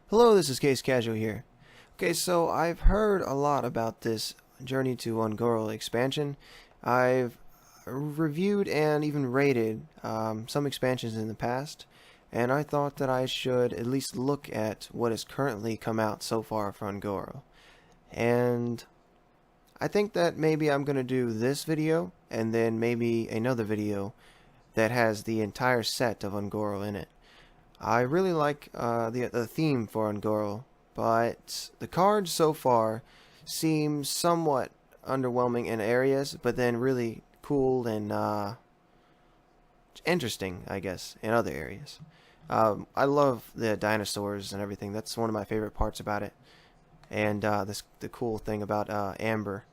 Hello, this is Case Casual here. Okay, so I've heard a lot about this Journey to Ungoro expansion. I've reviewed and even rated some expansions in the past, and I thought that I should at least look at what has currently come out so far for Ungoro. And I think that maybe I'm going to do this video, and then maybe another video that has the entire set of Ungoro in it. I really like the theme for Ungoro, but the cards so far seem somewhat underwhelming in areas, but then really cool and interesting, I guess, in other areas. I love the dinosaurs and everything. That's one of my favorite parts about it, and the cool thing about Amber.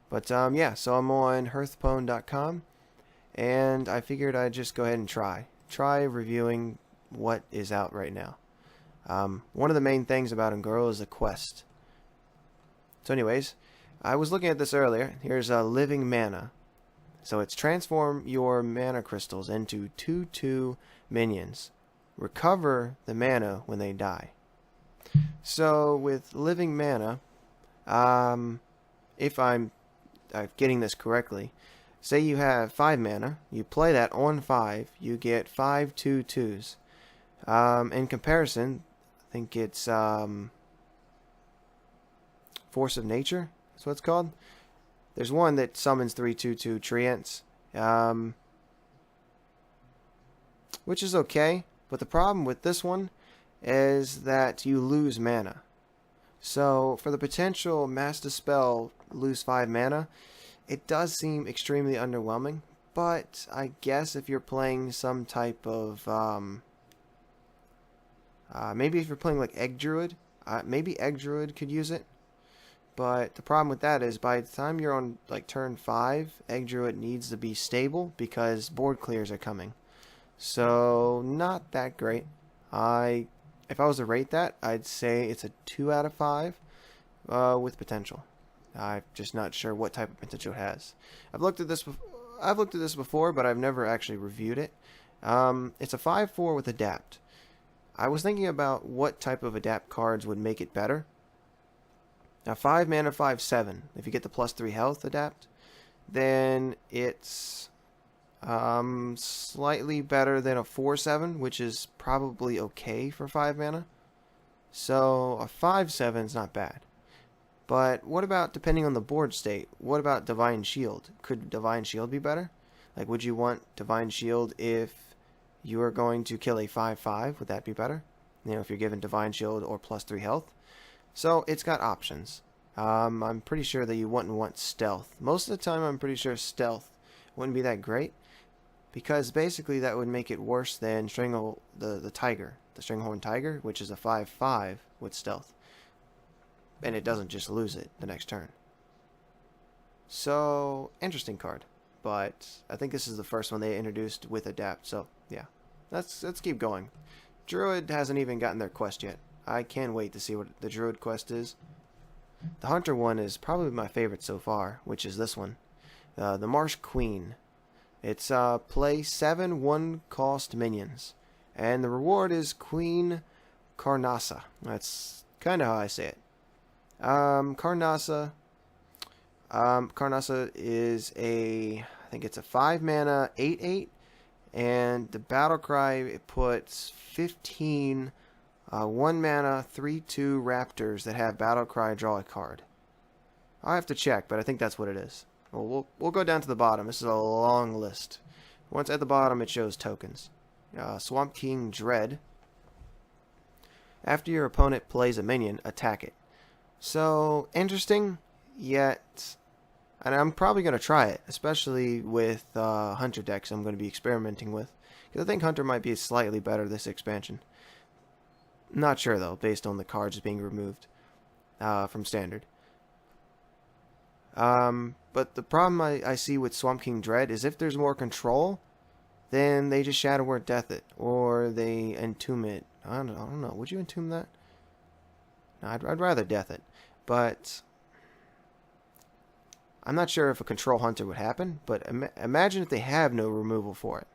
But yeah, so I'm on Hearthstone.com, and I figured I'd just go ahead and try reviewing what is out right now. One of the main things about Ungoro is the quest. So anyways, I was looking at this earlier. Here's a living mana. So it's transform your mana crystals into 2/2 minions. Recover the mana when they die. So with living mana, if I'm getting this correctly, say you have 5 mana, you play that on 5, you get 5 2/2s. In comparison, I think it's Force of Nature. That's what it's called. There's one that summons 3 2/2 treants, which is okay. But the problem with this one is that you lose mana. So for the potential Master Spell lose 5 mana, it does seem extremely underwhelming. But I guess if you're playing some type of maybe if you're playing like Egg Druid, maybe Egg Druid could use it. But the problem with that is by the time you're on like turn 5, Egg Druid needs to be stable because board clears are coming. So not that great. If I was to rate that, I'd say it's a 2 out of 5 with potential. I'm just not sure what type of potential it has. I've looked at this before, but I've never actually reviewed it. It's a 5/4 with Adapt. I was thinking about what type of Adapt cards would make it better. Now 5 mana 5/7. If you get the +3 health Adapt, then it's slightly better than a 4/7, which is probably okay for 5 mana. So a 5/7 is not bad. But what about, depending on the board state, what about Divine Shield? Could Divine Shield be better? Like, would you want Divine Shield if you are going to kill a 5/5? Would that be better? You know, if you're given Divine Shield or +3 health. So it's got options. I'm pretty sure that you wouldn't want Stealth. Most of the time, I'm pretty sure Stealth wouldn't be that great, because basically that would make it worse than the Tiger, the Stringhorn Tiger, which is a 5/5 with Stealth. And it doesn't just lose it the next turn. So, interesting card. But I think this is the first one they introduced with Adapt. So, yeah. Let's keep going. Druid hasn't even gotten their quest yet. I can't wait to see what the Druid quest is. The Hunter one is probably my favorite so far, which is this one. The Marsh Queen. It's play 7 1-cost minions. And the reward is Queen Karnasa. That's kind of how I say it. Karnasa is I think it's a 5 mana 8/8, and the Battlecry, it puts 15 1 mana 3/2 raptors that have Battlecry draw a card. I have to check, but I think that's what it is. Well, we'll go down to the bottom. This is a long list. Once at the bottom, it shows tokens. Swamp King Dread. After your opponent plays a minion, attack it. So, interesting, yet, and I'm probably going to try it, especially with Hunter decks I'm going to be experimenting with, because I think Hunter might be slightly better this expansion. Not sure, though, based on the cards being removed from Standard. But the problem I see with Swamp King Dread is if there's more control, then they just Shadow Word Death it, or they Entomb it. I don't know. Would you Entomb that? No, I'd rather Death it. But I'm not sure if a Control Hunter would happen, but imagine if they have no removal for it.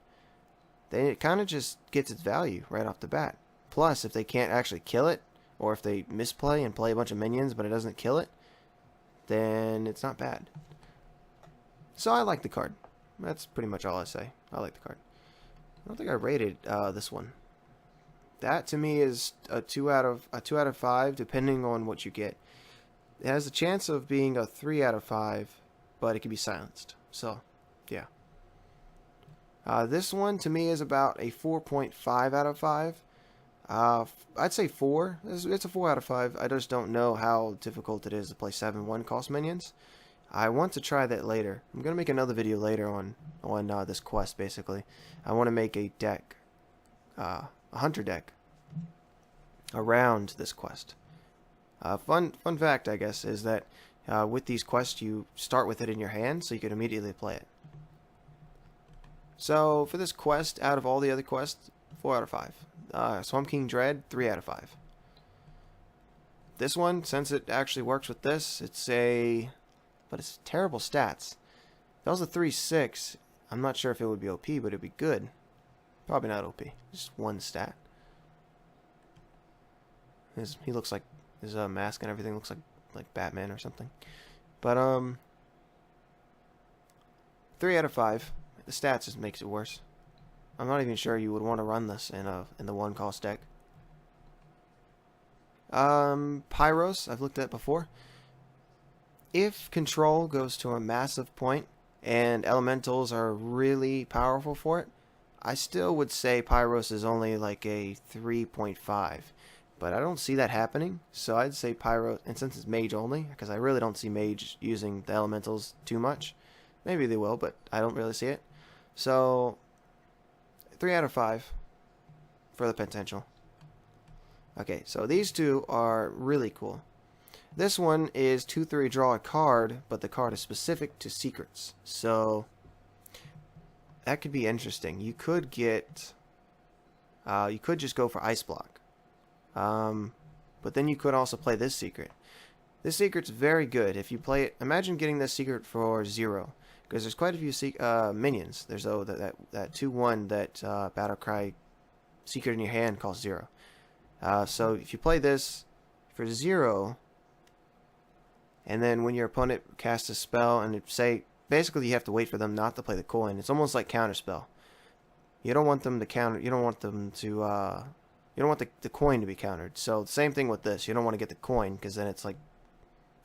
Then it kind of just gets its value right off the bat. Plus, if they can't actually kill it, or if they misplay and play a bunch of minions but it doesn't kill it, then it's not bad. So I like the card. That's pretty much all I say. I like the card. I don't think I rated this one. That to me is a 2 out of 5, depending on what you get. It has a chance of being a 3 out of 5, but it can be silenced. So, yeah. This one to me is about a 4.5 out of 5. I'd say 4. It's a 4 out of 5. I just don't know how difficult it is to play 7/1 cost minions. I want to try that later. I'm going to make another video later on this quest, basically. I want to make a deck, a hunter deck, around this quest. Fun fact, I guess, is that with these quests, you start with it in your hand, so you can immediately play it. So, for this quest, out of all the other quests, 4 out of 5. Swamp King Dread, 3 out of 5. This one, since it actually works with this, but it's terrible stats. If that was a 3/6, I'm not sure if it would be OP, but it'd be good. Probably not OP. Just one stat. He looks like his mask and everything looks like Batman or something. But 3 out of 5. The stats just makes it worse. I'm not even sure you would want to run this in the 1 cost deck. Pyros, I've looked at before. If control goes to a massive point and elementals are really powerful for it, I still would say Pyros is only like a 3.5. But I don't see that happening, so I'd say Pyros, and since it's mage only, because I really don't see mage using the elementals too much. Maybe they will, but I don't really see it. So, 3 out of 5 for the potential. Okay, so these two are really cool. This one is 2/3 draw a card, but the card is specific to secrets. So that could be interesting. You could get, you could just go for Ice Block, but then you could also play this secret. This secret's very good if you play it. Imagine getting this secret for 0, because there's quite a few minions. There's that 2/1 that Battlecry secret in your hand costs 0. So if you play this for 0. And then when your opponent casts a spell, and basically you have to wait for them not to play the coin. It's almost like counterspell. You don't want them to counter. You don't want them to. You don't want the coin to be countered. So the same thing with this. You don't want to get the coin, because then it's like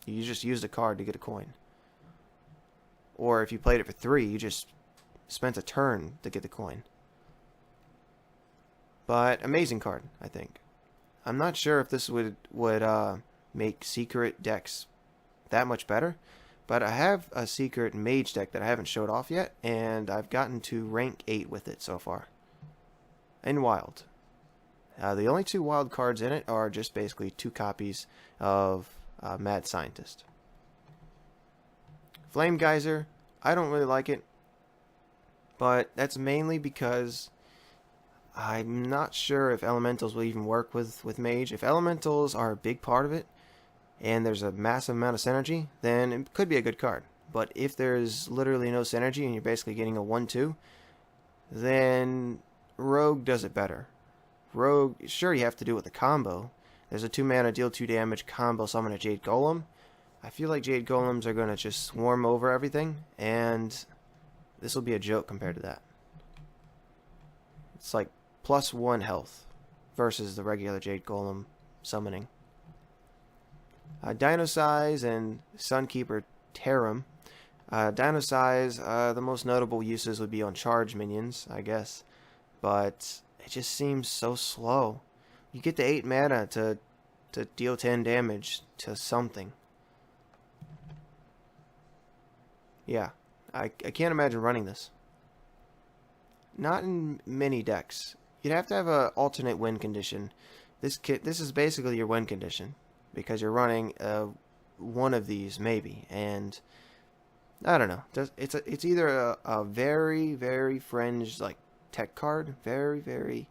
you just used a card to get a coin. Or if you played it for 3, you just spent a turn to get the coin. But amazing card, I think. I'm not sure if this would make secret decks that much better, but I have a secret mage deck that I haven't showed off yet, and I've gotten to rank 8 with it so far in wild. The only 2 wild cards in it are just basically 2 copies of Mad Scientist. Flame Geyser, I don't really like it, but that's mainly because I'm not sure if elementals will even work with mage. If elementals are a big part of it, and there's a massive amount of synergy, then it could be a good card. But if there's literally no synergy and you're basically getting a 1/2, then Rogue does it better. Rogue, sure, you have to do it with a combo. There's a 2-mana deal 2 damage combo summon a Jade Golem. I feel like Jade Golems are going to just swarm over everything, and this will be a joke compared to that. It's like +1 health versus the regular Jade Golem summoning. Dino Size and Sunkeeper Tarum. Dino Size, the most notable uses would be on charge minions, I guess. But it just seems so slow. You get the 8 mana to deal 10 damage to something. Yeah, I can't imagine running this. Not in many decks. You'd have to have an alternate win condition. This is basically your win condition, because you're running one of these maybe, and I don't know. It's either a very, very fringe like tech card, very, very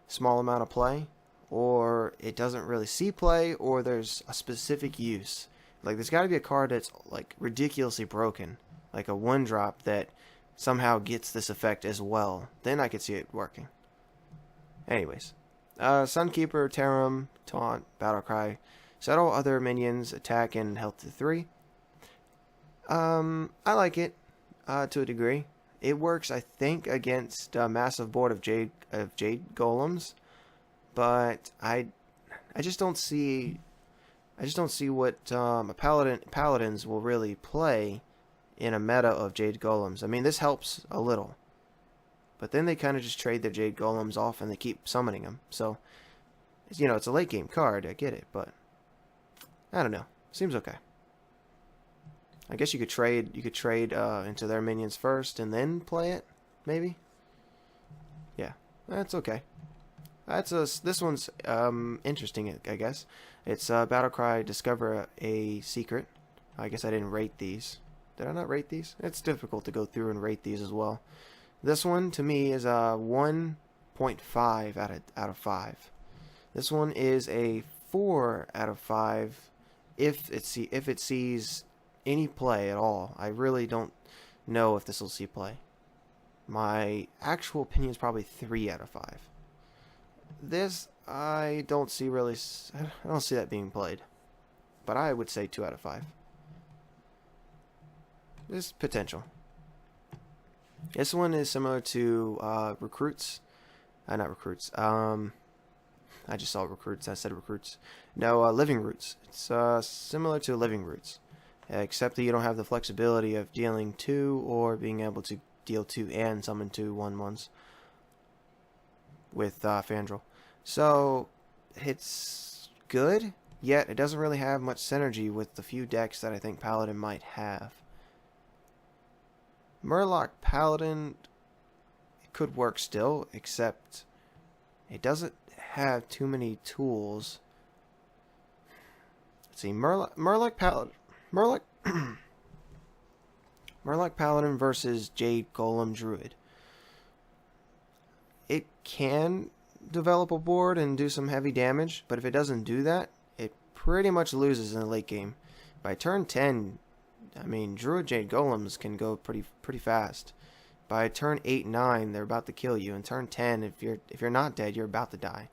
small amount of play, or it doesn't really see play, or there's a specific use. Like there's got to be a card that's like ridiculously broken, like a 1-drop that somehow gets this effect as well. Then I could see it working. Anyways, Sunkeeper, Tarim, Taunt, Battlecry. Set all other minions attack and health to 3. I like it to a degree. It works, I think, against a massive board of Jade Golems, but I just don't see what Paladins will really play in a meta of Jade Golems. I mean, this helps a little, but then they kind of just trade their Jade Golems off and they keep summoning them. So, you know, it's a late game card. I get it, but I don't know. Seems okay. I guess you could trade into their minions first and then play it, maybe. Yeah, that's okay. This one's interesting, I guess. It's Battlecry Discover a Secret. I guess I didn't rate these. Did I not rate these? It's difficult to go through and rate these as well. This one to me is a 1.5 out of 5. This one is a 4 out of 5 if it sees any play at all. I really don't know if this will see play. My actual opinion is probably 3 out of 5. This I don't see that being played, but I would say 2 out of 5. There's potential. This one is similar to recruits. Not recruits. I just saw recruits. I said recruits. No, living roots. It's similar to living roots, except that you don't have the flexibility of dealing 2 or being able to deal 2 and summon 2 1/1s with Fandral. So it's good, yet it doesn't really have much synergy with the few decks that I think Paladin might have. Murloc Paladin, it could work still, except it doesn't have too many tools. Let's see, Murloc Paladin versus Jade Golem Druid. It can develop a board and do some heavy damage, but if it doesn't do that, it pretty much loses in the late game. By turn 10, I mean, Druid Jade Golems can go pretty fast. By turn 8, 9, they're about to kill you. In turn 10, if you're not dead, you're about to die.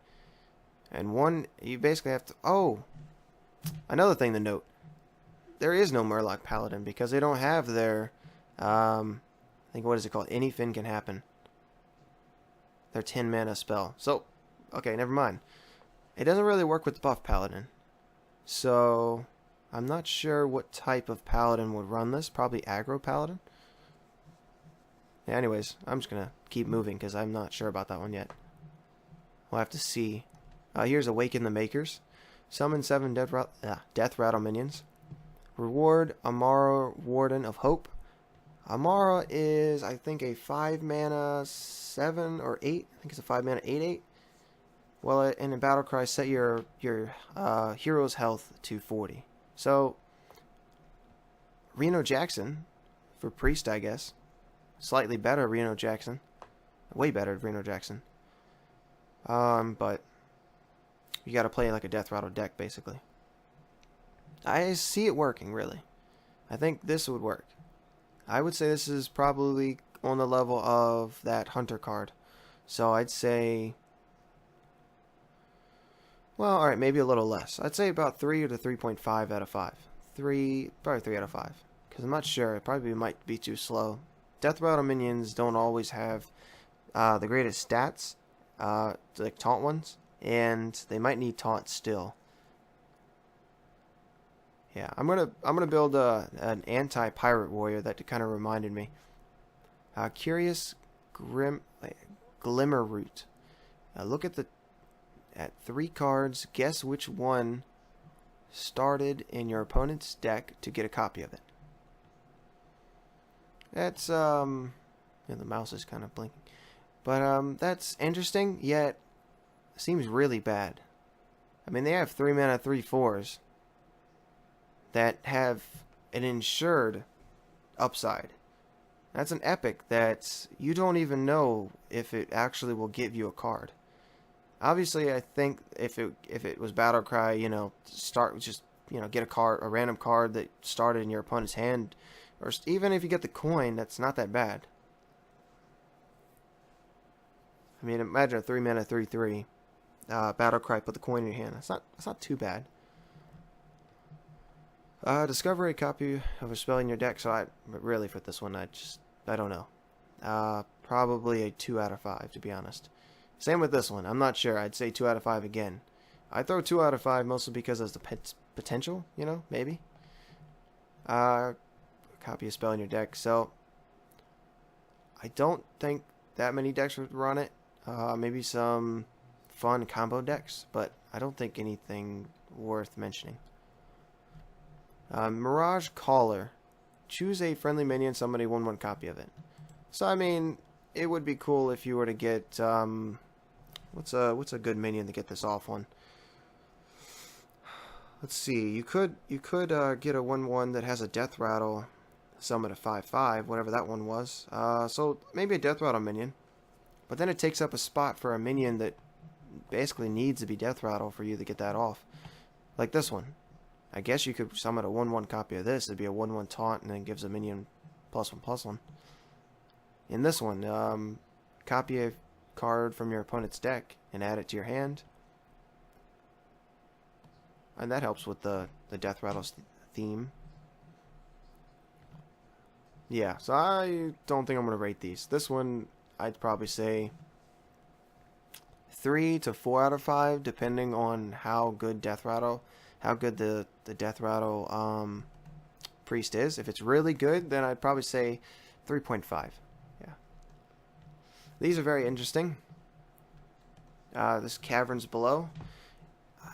And you basically have to. Oh, another thing to note: there is no Murloc Paladin because they don't have their. I think what is it called? Anything can happen. Their 10 mana spell. So, okay, never mind. It doesn't really work with the buff Paladin. So, I'm not sure what type of Paladin would run this. Probably aggro Paladin. Yeah, anyways, I'm just gonna keep moving because I'm not sure about that one yet. We'll have to see. Here's Awaken the Makers. Summon 7 Death Rattle minions. Reward Amara Warden of Hope. Amara is, I think, a 5 mana 7 or 8. I think it's a 5 mana 8/8. Well, in a Battlecry, set your hero's health to 40. So, Reno Jackson for Priest, I guess. Slightly better Reno Jackson. Way better Reno Jackson. But you gotta play like a Death Rattle deck, basically. I see it working, really. I think this would work. I would say this is probably on the level of that Hunter card. So I'd say, well, alright, maybe a little less. I'd say about 3 to 3.5 out of 5. Probably 3 out of 5. Because I'm not sure. It probably might be too slow. Death Rattle minions don't always have the greatest stats, like taunt ones, and they might need taunt still. Yeah, I'm gonna build an anti-pirate warrior that kind of reminded me. Curious Glimmer Root. Look at 3 cards. Guess which one started in your opponent's deck to get a copy of it. That's yeah, the mouse is kind of blinking, but that's interesting. Yet seems really bad. I mean, they have 3 mana 3/4s that have an insured upside. That's an epic that you don't even know if it actually will give you a card. Obviously, I think if it was Battlecry, get a random card that started in your opponent's hand, or even if you get the coin, that's not that bad. I mean, imagine a 3 mana 3/3. Battlecry, put the coin in your hand. That's not too bad. Discover a copy of a spell in your deck. So really for this one, I don't know. Probably a 2 out of 5, to be honest. Same with this one. I'm not sure. I'd say 2 out of 5 again. I throw 2 out of 5 mostly because of the potential, you know, maybe. Copy a spell in your deck. So I don't think that many decks would run it. Maybe some fun combo decks, but I don't think anything worth mentioning. Mirage Caller. Choose a friendly minion, summon a 1/1 copy of it. So I mean, it would be cool if you were to get what's a good minion to get this off on. Let's see. You could get a 1/1 that has a death rattle, summon a 5/5, whatever that one was. So maybe a death rattle minion, but then it takes up a spot for a minion that basically needs to be death rattle for you to get that off, like this one. I guess you could summon a 1/1 copy of this. It'd be a 1/1 taunt and then gives a minion +1/+1. In this one, copy a card from your opponent's deck and add it to your hand. And that helps with the death rattle theme. Yeah, so I don't think I'm going to rate these. This one, I'd probably say 3 to 4 out of 5, depending on how good death rattle, how good the death rattle priest is. If it's really good, then I'd probably say 3.5. Yeah. These are very interesting. This Caverns Below.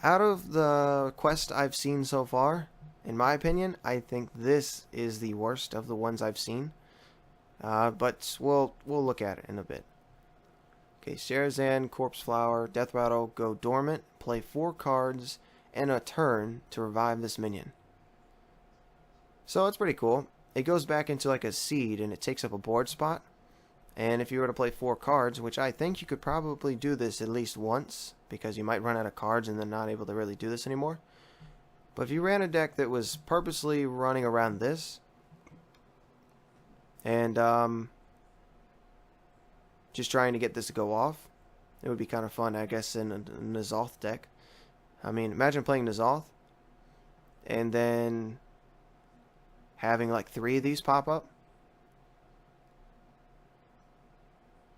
Out of the quest I've seen so far, in my opinion, I think this is the worst of the ones I've seen. But we'll look at it in a bit. Okay, Sherazan, Corpse Flower, Death Rattle, go dormant, play 4 cards and a turn to revive this minion. So it's pretty cool. It goes back into like a seed and it takes up a board spot. And if you were to play 4 cards, which I think you could probably do this at least once, because you might run out of cards and then not able to really do this anymore. But if you ran a deck that was purposely running around this, and just trying to get this to go off, it would be kind of fun, I guess, in a N'Zoth deck. I mean, imagine playing N'Zoth, and then having like 3 of these pop up.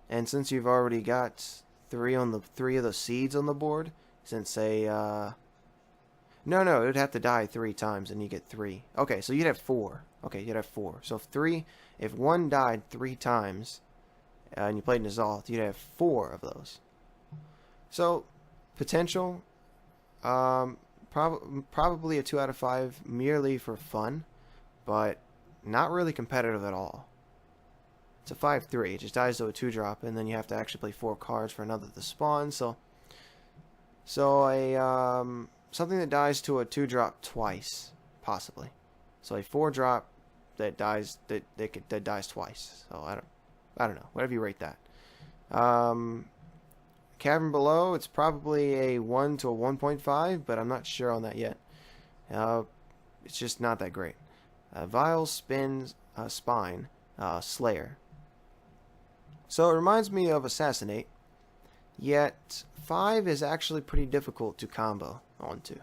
And since you've already got 3 of the seeds on the board, since say no, it would have to die 3 times and you get 3. Okay, so you'd have 4. Okay, you'd have 4. So if 1 died 3 times and you played N'Zoth, you'd have 4 of those. So potential, probably a 2 out of 5 merely for fun, but not really competitive at all. It's a 5/3. It just dies to a 2-drop, and then you have to actually play 4 cards for another to spawn. So a something that dies to a 2-drop twice, possibly. So a 4-drop that dies that dies twice. So I don't know. Whatever you rate that. Cavern Below. It's probably a 1 to a 1.5, but I'm not sure on that yet. It's just not that great. Vile Spine Slayer. So it reminds me of Assassinate, yet 5 is actually pretty difficult to combo onto.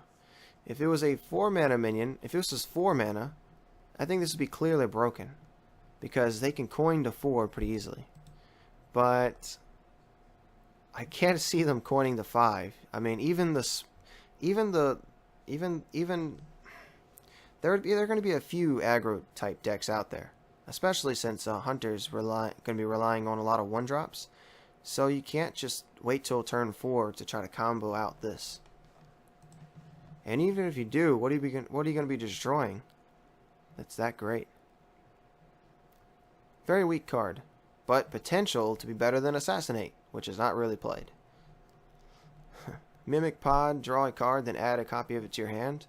If it was a 4-mana minion, if this was 4 mana, I think this would be clearly broken, because they can coin to 4 pretty easily. But I can't see them coining to 5. I mean, there are going to be a few aggro type decks out there. Especially since Hunter's going to be relying on a lot of 1-drops. So you can't just wait till turn 4 to try to combo out this. And even if you do, what are you going to be destroying? That's that great. Very weak card. But potential to be better than Assassinate, which is not really played. Mimic Pod, draw a card, then add a copy of it to your hand.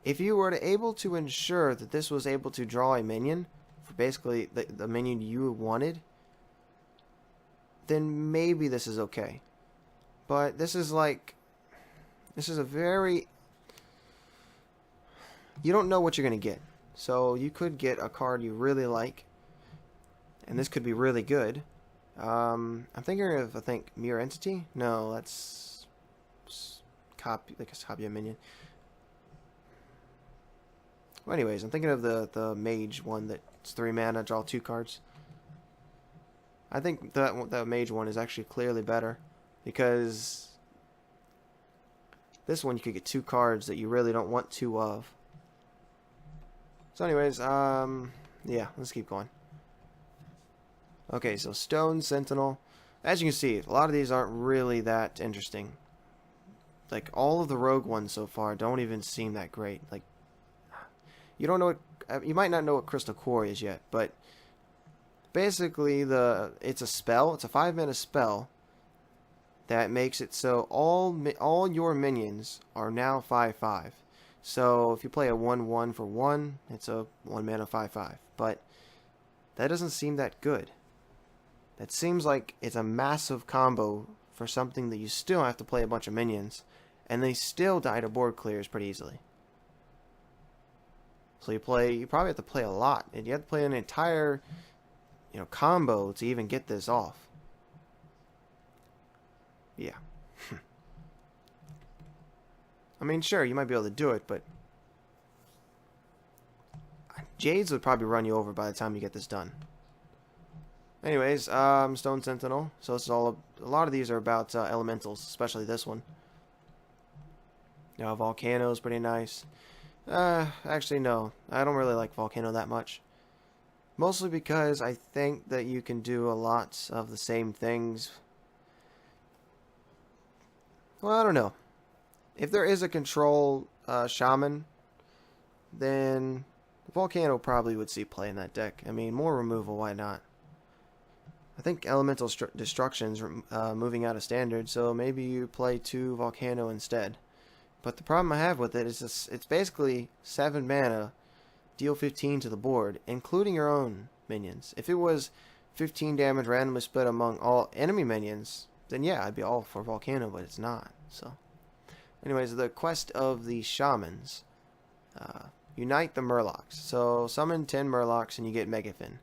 If you were able to ensure that this was able to draw a minion, for basically the minion you wanted, then maybe this is okay. But this is a very, you don't know what you're going to get. So you could get a card you really like, and this could be really good. I'm thinking of, Mirror Entity? No, that's copy a minion. Well, anyways, I'm thinking of the mage one that's 3 mana, draw 2 cards. I think that mage one is actually clearly better because this one you could get 2 cards that you really don't want 2 of. So anyways, yeah, let's keep going. Okay, so Stone, Sentinel. As you can see, a lot of these aren't really that interesting. Like, all of the rogue ones so far don't even seem that great. Like, you don't know what, you might not know what Crystal Core is yet, but basically it's a spell. It's a 5 mana spell that makes it so all your minions are now 5/5. So if you play a 1/1 for 1, it's a 1 mana 5/5. But that doesn't seem that good. That seems like it's a massive combo for something that you still have to play a bunch of minions, and they still die to board clears pretty easily. So you probably have to play a lot, and you have to play an entire, combo to even get this off. Yeah. I mean, sure, you might be able to do it, but Jades would probably run you over by the time you get this done. Anyways, Stone Sentinel. So this is a lot of these are about elementals, especially this one. Volcano is pretty nice. Actually, no. I don't really like Volcano that much. Mostly because I think that you can do a lot of the same things. Well, I don't know. If there is a control shaman, then Volcano probably would see play in that deck. I mean, more removal, why not? I think Elemental Destruction's moving out of standard, so maybe you play 2 Volcano instead. But the problem I have with it is it's basically 7 mana, deal 15 to the board, including your own minions. If it was 15 damage randomly split among all enemy minions, then yeah, I'd be all for Volcano, but it's not. So, anyways, the quest of the shamans. Unite the Murlocs. So, summon 10 Murlocs and you get Megafin.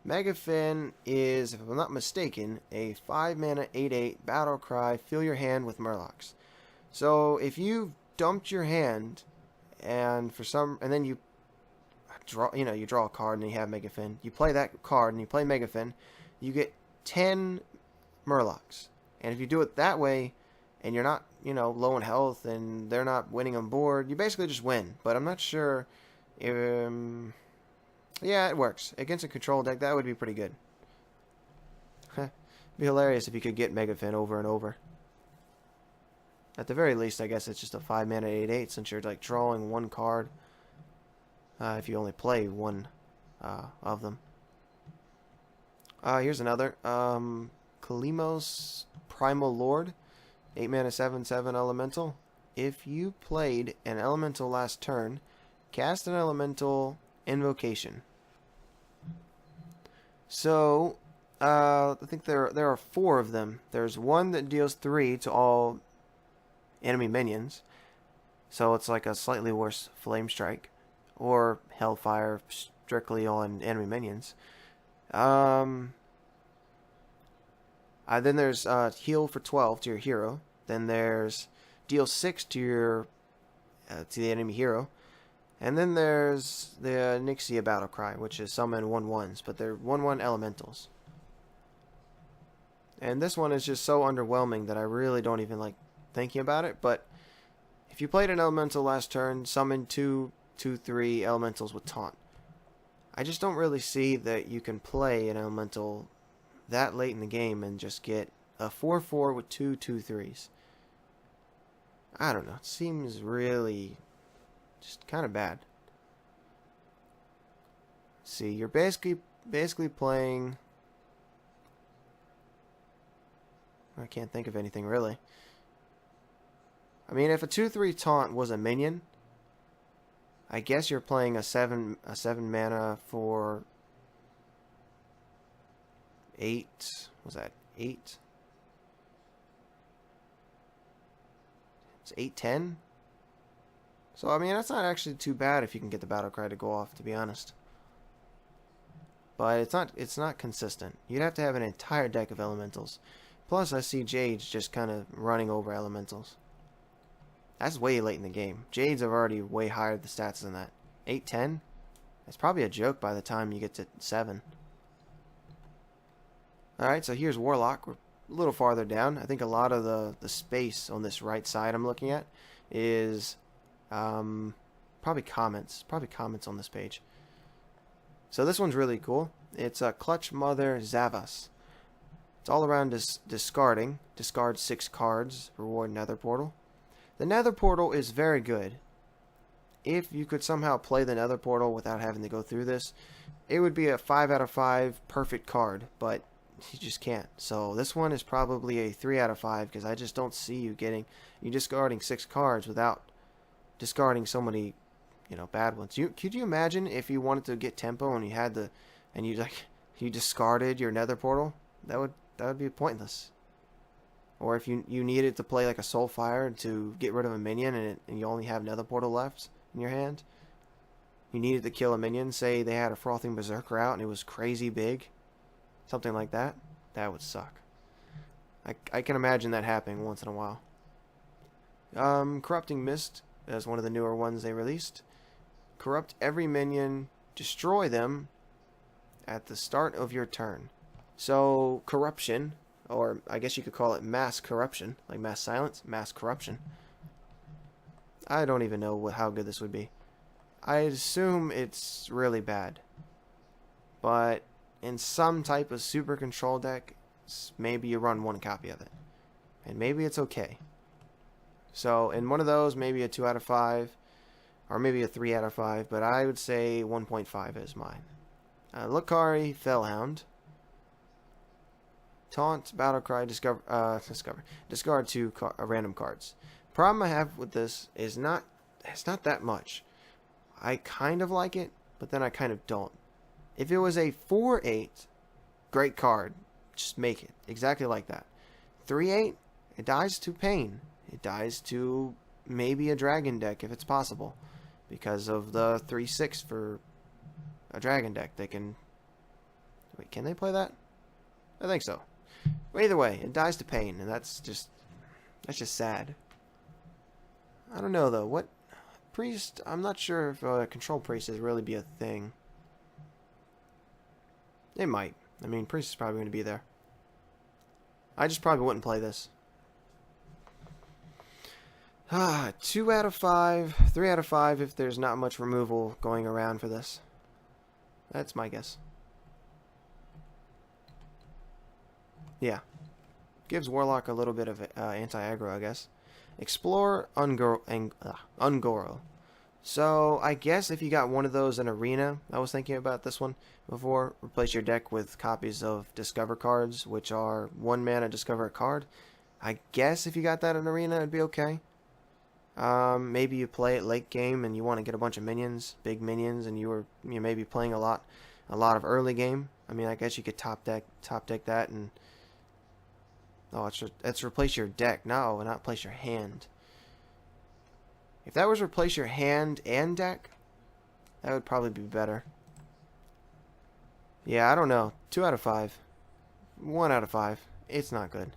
Megafin is, if I'm not mistaken, a 5 mana 8/8 battle cry. Fill your hand with Murlocs. So if you dumped your hand and then you draw, you draw a card and you have Megafin. You play that card and you play Megafin. You get 10 Murlocs. And if you do it that way, and you're not, low in health and they're not winning on board, you basically just win. But I'm not sure. Yeah, it works. Against a control deck, that would be pretty good. It'd be hilarious if you could get Megafin over and over. At the very least, I guess it's just a 5 mana 8/8 since you're like drawing 1 card. If you only play 1 of them. Here's another. Kalimos Primal Lord. 8 mana 7/7 elemental. If you played an elemental last turn, cast an elemental invocation. So, I think there are 4 of them. There's one that deals 3 to all enemy minions. So it's like a slightly worse Flame Strike. Or Hellfire strictly on enemy minions. Then there's heal for 12 to your hero. Then there's deal 6 to the enemy hero. And then there's the Nixia Battlecry, which is summon 1/1s, but they're 1/1 elementals. And this one is just so underwhelming that I really don't even like thinking about it. But if you played an elemental last turn, summon 2/3 elementals with taunt. I just don't really see that you can play an elemental that late in the game and just get a 4/4 with 2/3s. I don't know. It seems really just kind of bad. See, you're basically playing. I can't think of anything really. I mean, if a 2/3 taunt was a minion, I guess you're playing a 7 mana for 8. Was that 8? It's 8/10. So I mean, that's not actually too bad if you can get the battle cry to go off, to be honest. But it's not consistent. You'd have to have an entire deck of elementals. Plus, I see Jade just kind of running over elementals. That's way late in the game. Jades are already way higher the stats than that. 8-10? That's probably a joke by the time you get to 7. Alright, so here's Warlock. We're a little farther down. I think a lot of the space on this right side I'm looking at is probably comments. Probably comments on this page. So this one's really cool. It's a Clutch Mother Zavas. It's all around discarding. Discard 6 cards. Reward Nether Portal. The Nether Portal is very good. If you could somehow play the Nether Portal without having to go through this, it would be a 5 out of 5 perfect card, but you just can't. So this one is probably a 3 out of 5 because I just don't see you discarding 6 cards without discarding so many, bad ones. Could you imagine if you wanted to get tempo and you discarded your Nether Portal? That would be pointless. Or if you needed to play like a Soulfire to get rid of a minion and you only have Nether Portal left in your hand. You needed to kill a minion. Say they had a Frothing Berserker out and it was crazy big. Something like that. That would suck. I can imagine that happening once in a while. Corrupting Mist is one of the newer ones they released. Corrupt every minion. Destroy them at the start of your turn. So, corruption, or I guess you could call it mass corruption, like mass silence, mass corruption. I don't even know how good this would be. I assume it's really bad. But in some type of super control deck, maybe you run 1 copy of it. And maybe it's okay. So in one of those, maybe a 2 out of 5, or maybe a 3 out of 5, but I would say 1.5 is mine. Lucari, Fellhound. Taunt, Battlecry, discard 2 random cards. Problem I have with this is it's not that much. I kind of like it, but then I kind of don't. If it was a 4/8, great card. Just make it exactly like that. 3/8, it dies to pain. It dies to maybe a dragon deck if it's possible, because of the 3/6 for a dragon deck. They can. Wait, can they play that? I think so. But either way, it dies to pain, and that's just sad. I don't know though. What priest? I'm not sure if control priest is really be a thing. It might. I mean, priest is probably going to be there. I just probably wouldn't play this. 2 out of 5, 3 out of 5 if there's not much removal going around for this. That's my guess. Yeah. Gives Warlock a little bit of anti-aggro, I guess. Explore Ungoro. So, I guess if you got one of those in Arena, I was thinking about this one before, replace your deck with copies of Discover cards, which are 1 mana Discover a card. I guess if you got that in Arena, it'd be okay. Maybe you play it late game and you want to get a bunch of minions, big minions, and you're maybe playing a lot of early game. I mean, I guess you could top deck that and it's replace your deck. No, not replace your hand. If that was replace your hand and deck, that would probably be better. Yeah, I don't know. 2 out of 5. 1 out of 5. It's not good.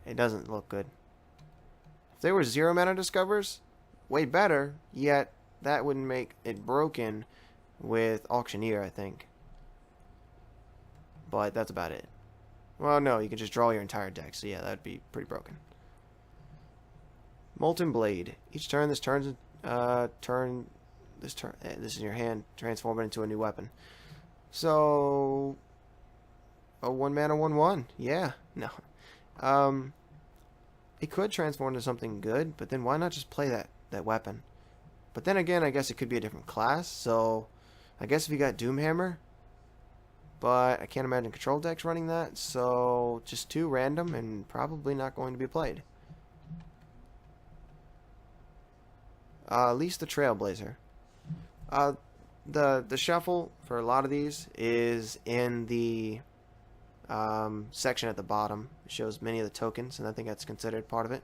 It doesn't look good. If they were 0 mana discovers, way better, yet that wouldn't make it broken with Auctioneer, I think. But that's about it. Well, no, you can just draw your entire deck, so yeah, that'd be pretty broken. Molten Blade. Each turn, this is in your hand, transform it into a new weapon. So, a 1 mana 1/1. Yeah, no. It could transform into something good, but then why not just play that weapon? But then again, I guess it could be a different class, so I guess if you got Doomhammer, but I can't imagine control decks running that, so just 2 random and probably not going to be played. At least the Trailblazer. The shuffle for a lot of these is in the section at the bottom. It shows many of the tokens, and I think that's considered part of it.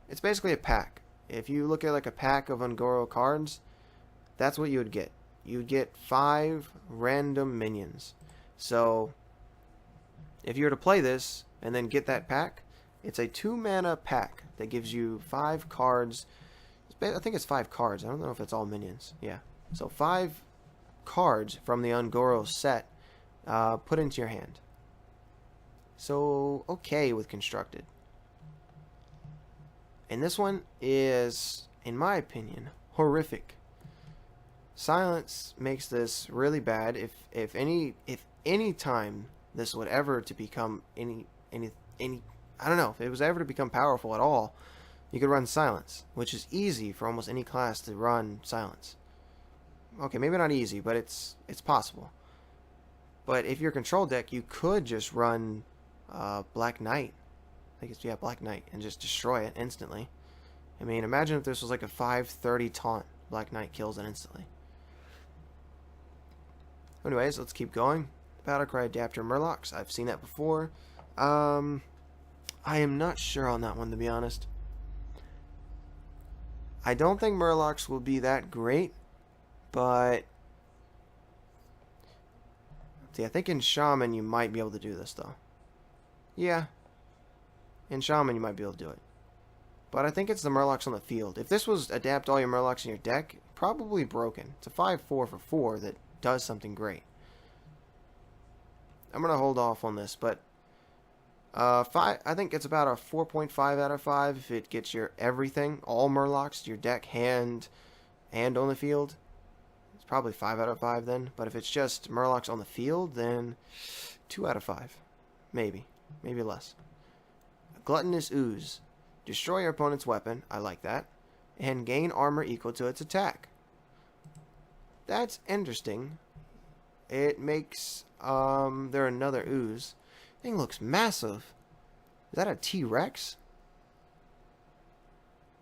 It's basically a pack. If you look at like a pack of Ungoro cards, that's what you would get. You would get 5 random minions. So if you were to play this and then get that pack, It's a 2-mana pack that gives you 5 cards. I think it's 5 cards. I don't know if it's all minions. Yeah. So 5 cards from the Un'Goro set put into your hand. So, okay with Constructed. And this one is, in my opinion, horrific. Silence makes this really bad. If any time this would ever to become any I don't know, if it was ever to become powerful at all, you could run Silence, which is easy for almost any class to run Silence. Okay, maybe not easy, but it's possible. But if you're a control deck, you could just run Black Knight. I think it's, yeah, Black Knight, and just destroy it instantly. I mean, imagine if this was like a 5/30 taunt. Black Knight kills it instantly. Anyways, let's keep going. Battlecry Adapter Murlocs. I've seen that before. I am not sure on that one, to be honest. I don't think Murlocs will be that great, but see, I think in Shaman you might be able to do this, though. Yeah, in Shaman you might be able to do it. But I think it's the Murlocs on the field. If this was adapt all your Murlocs in your deck, probably broken. It's a 5/4 for 4 that does something great. I'm going to hold off on this, but I think it's about a 4.5 out of 5 if it gets your everything, all Murlocs, your deck, hand, and on the field. It's probably 5 out of 5 then. But if it's just Murlocs on the field, then 2 out of 5. Maybe less. Gluttonous Ooze. Destroy your opponent's weapon. I like that. And gain armor equal to its attack. That's interesting. It makes there another ooze. Thing looks massive. Is that a T-Rex?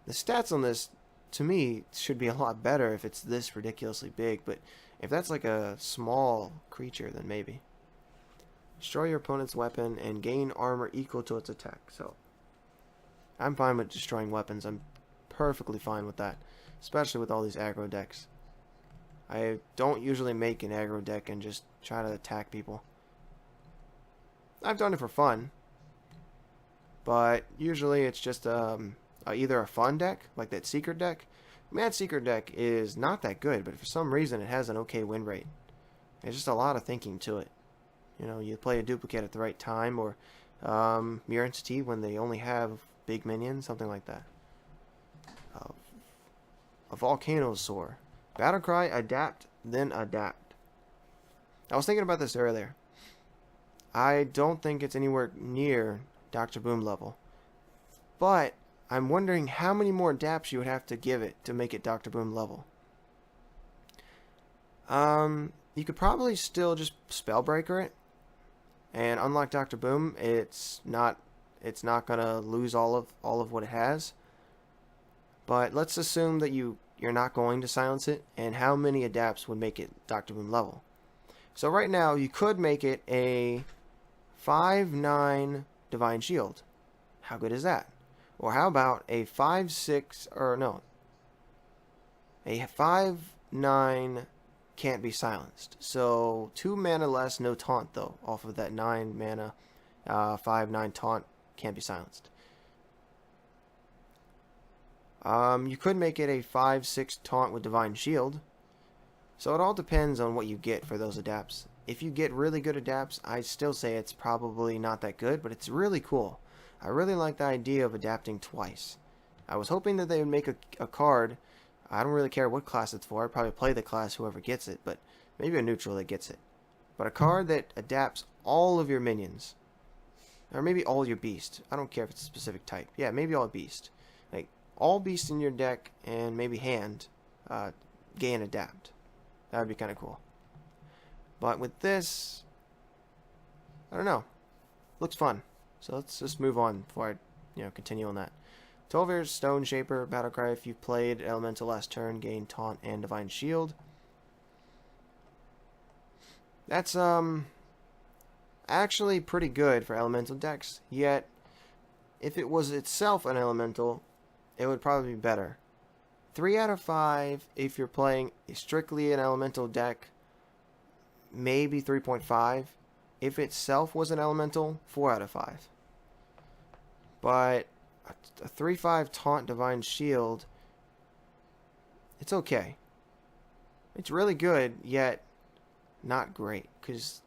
The stats on this, to me, should be a lot better if it's this ridiculously big, but if that's like a small creature, then maybe. Destroy your opponent's weapon and gain armor equal to its attack. So, I'm fine with destroying weapons. I'm perfectly fine with that, especially with all these aggro decks. I don't usually make an aggro deck and just try to attack people. I've done it for fun, but usually it's just either a fun deck, like that secret deck. I mean, that secret deck is not that good, but for some reason it has an okay win rate. There's just a lot of thinking to it. You know, you play a duplicate at the right time, or Mirror Entity when they only have big minions, something like that. A Volcano Soar. Battlecry, adapt, then adapt. I was thinking about this earlier. I don't think it's anywhere near Dr. Boom level. But I'm wondering how many more adapts you would have to give it to make it Dr. Boom level. You could probably still just Spellbreaker it and unlock Dr. Boom. It's not gonna lose all of what it has. But let's assume that you're not going to silence it, and how many adapts would make it Dr. Boom level. So right now you could make it a 5/9 Divine Shield. How good is that? Or how about a 5/6, or no, a 5/9 can't be silenced. So 2 mana less, no taunt though, off of that 9 mana 5/9 taunt, can't be silenced. You could make it a 5/6 taunt with Divine Shield. So it all depends on what you get for those adapts. If you get really good adapts, I still say it's probably not that good, but it's really cool. I really like the idea of adapting twice. I was hoping that they would make a card. I don't really care what class it's for. I'd probably play the class whoever gets it, but maybe a neutral that gets it. But a card that adapts all of your minions. Or maybe all your beast. I don't care if it's a specific type. Yeah, maybe all beast. Like, all beasts in your deck and maybe hand gain adapt. That would be kind of cool. But with this, I don't know. Looks fun. So let's just move on before I continue on that. 12 years Stone Shaper, Battlecry. If you played Elemental last turn, gain Taunt and Divine Shield. That's actually pretty good for Elemental decks. Yet, if it was itself an Elemental, it would probably be better. 3 out of 5 if you're playing strictly an Elemental deck. Maybe 3.5. If itself was an Elemental, 4 out of 5. But a 3/5 Taunt Divine Shield, it's okay. It's really good, yet not great, because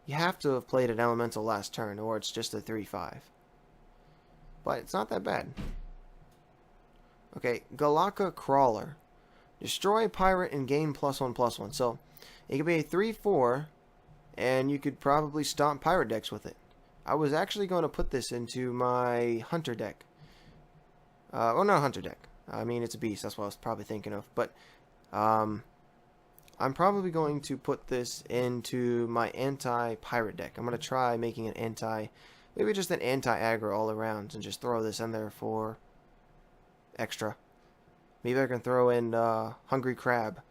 you have to have played an Elemental last turn, or it's just a 3/5. But it's not that bad. Okay, Galaka Crawler. Destroy Pirate and gain +1/+1. So, it could be a 3/4, and you could probably stomp Pirate decks with it. I was actually going to put this into my Hunter deck. Well, not a Hunter deck. I mean, it's a beast. That's what I was probably thinking of. But, I'm probably going to put this into my anti-Pirate deck. I'm going to try making an maybe just an anti-aggro all around, and just throw this in there for extra. Maybe I can throw in Hungry Crab.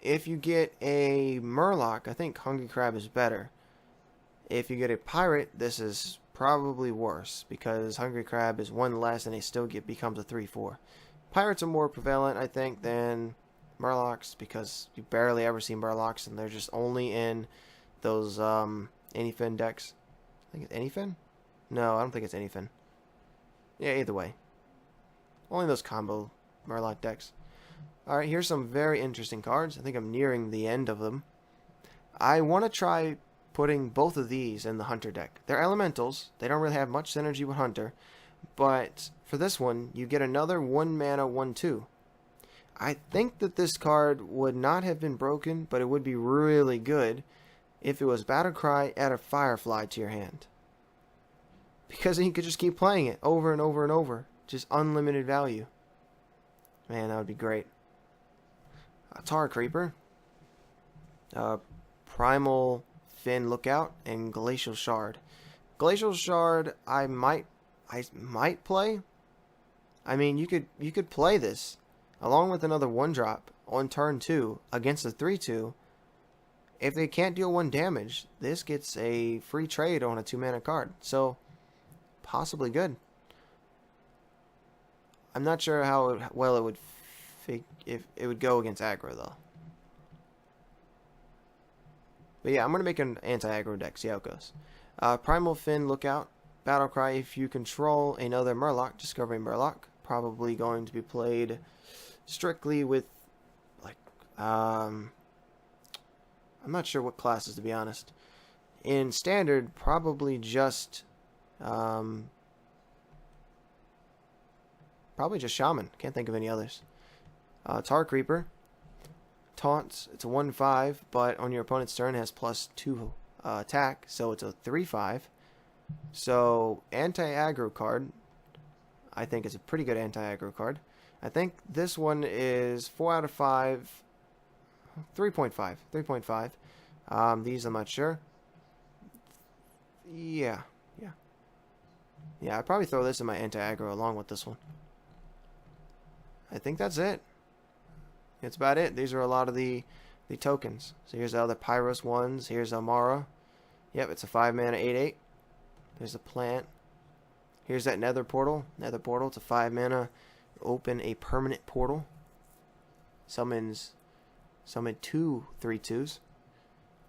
If you get a Murloc, I think Hungry Crab is better. If you get a Pirate, this is probably worse, because Hungry Crab is one less and it still becomes a 3/4. Pirates are more prevalent, I think, than Murlocs, because you barely ever see Murlocs, and they're just only in those Anyfin decks. I think it's Anyfin? No, I don't think it's Anyfin. Yeah, either way. Only those combo Murloc decks. Alright, here's some very interesting cards. I think I'm nearing the end of them. I want to try putting both of these in the Hunter deck. They're elementals. They don't really have much synergy with Hunter. But for this one, you get another 1 mana 1/2. I think that this card would not have been broken, but it would be really good if it was Battlecry Add a Firefly to your hand. Because then you could just keep playing it over and over and over. Just unlimited value. Man, that would be great. Tar Creeper. Primal Fin Lookout, and Glacial Shard. Glacial Shard, I might play. I mean, you could play this along with another 1-drop on turn 2 against a 3/2. If they can't deal 1 damage, this gets a free trade on a 2-mana card. So, possibly good. I'm not sure how well it would if it would go against aggro though. But yeah, I'm going to make an anti-aggro deck, see how it goes. Primal Fin Lookout. Battlecry, if you control another Murloc, discover a Murloc. Probably going to be played strictly with, like, I'm not sure what classes, to be honest. In Standard, probably just, probably just Shaman. Can't think of any others. Tar Creeper. Taunts, it's a 1/5, but on your opponent's turn it has +2 attack, so it's a 3/5. So, anti-aggro card, I think is a pretty good anti-aggro card. I think this one is 4 out of 5, 3.5, 3.5. These I'm not sure. Yeah, I'd probably throw this in my anti-aggro along with this one. I think that's it. That's about it. These are a lot of the tokens. So here's the other Pyros ones. Here's Amara. Yep, it's a 5-mana 8/8. There's a plant. Here's that Nether Portal. Nether Portal, it's a 5-mana. Open a permanent portal. Summon 2 3/2s.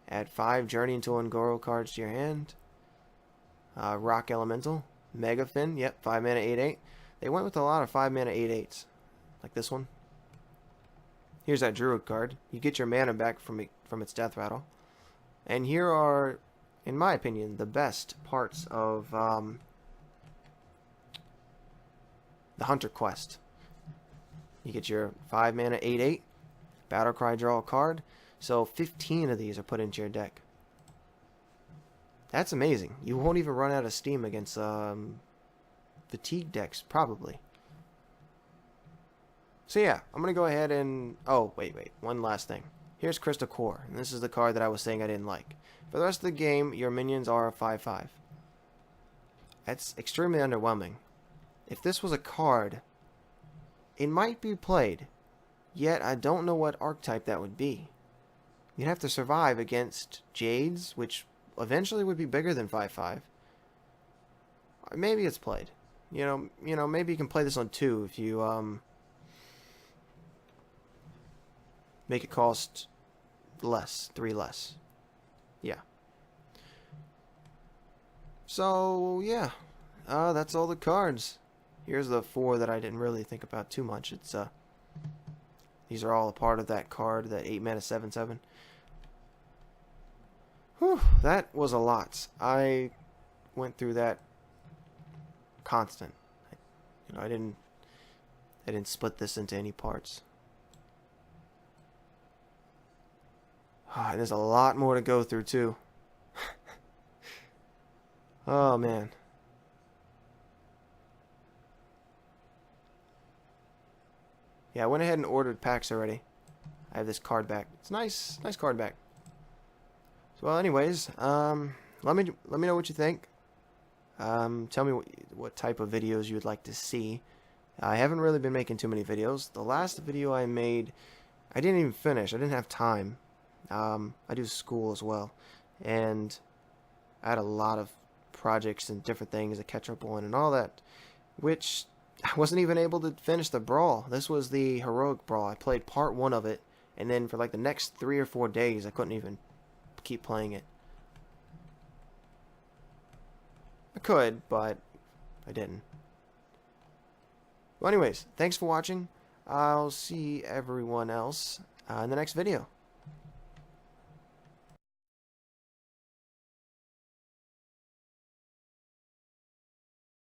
Add 5 Journey into Ungoro cards to your hand. Rock Elemental. Mega Fin. Yep, 5-mana 8/8. They went with a lot of 5-mana 8/8s. Like this one. Here's that Druid card. You get your mana back from its death rattle. And here are, in my opinion, the best parts of the Hunter quest. You get your 5-mana 8/8. Battlecry, draw a card. So 15 of these are put into your deck. That's amazing. You won't even run out of steam against fatigue decks, probably. So yeah, I'm going to go ahead and... Oh, wait. One last thing. Here's Crystal Core, and this is the card that I was saying I didn't like. For the rest of the game, your minions are a 5/5. That's extremely underwhelming. If this was a card, it might be played, yet I don't know what archetype that would be. You'd have to survive against Jades, which eventually would be bigger than 5/5. Maybe it's played. You know, maybe you can play this on 2 if you make it cost less, 3 less. Yeah. So yeah, that's all the cards. Here's the 4 that I didn't really think about too much. It's these are all a part of that card, that 8 mana 7/7. Whew, that was a lot. I went through that constant. I didn't split this into any parts. And there's a lot more to go through too. Oh man. Yeah, I went ahead and ordered packs already. I have this card back. It's nice card back. So, well, anyways, let me know what you think. Tell me what type of videos you would like to see. I haven't really been making too many videos. The last video I made, I didn't even finish. I didn't have time. I do school as well, and I had a lot of projects and different things to catch up on and all that, which I wasn't even able to finish the brawl. This was the heroic brawl. I played part 1 of it, and then for like the next 3 or 4 days I couldn't even keep playing it. I could, but I didn't. Well, anyways, thanks for watching. I'll see everyone else in the next video.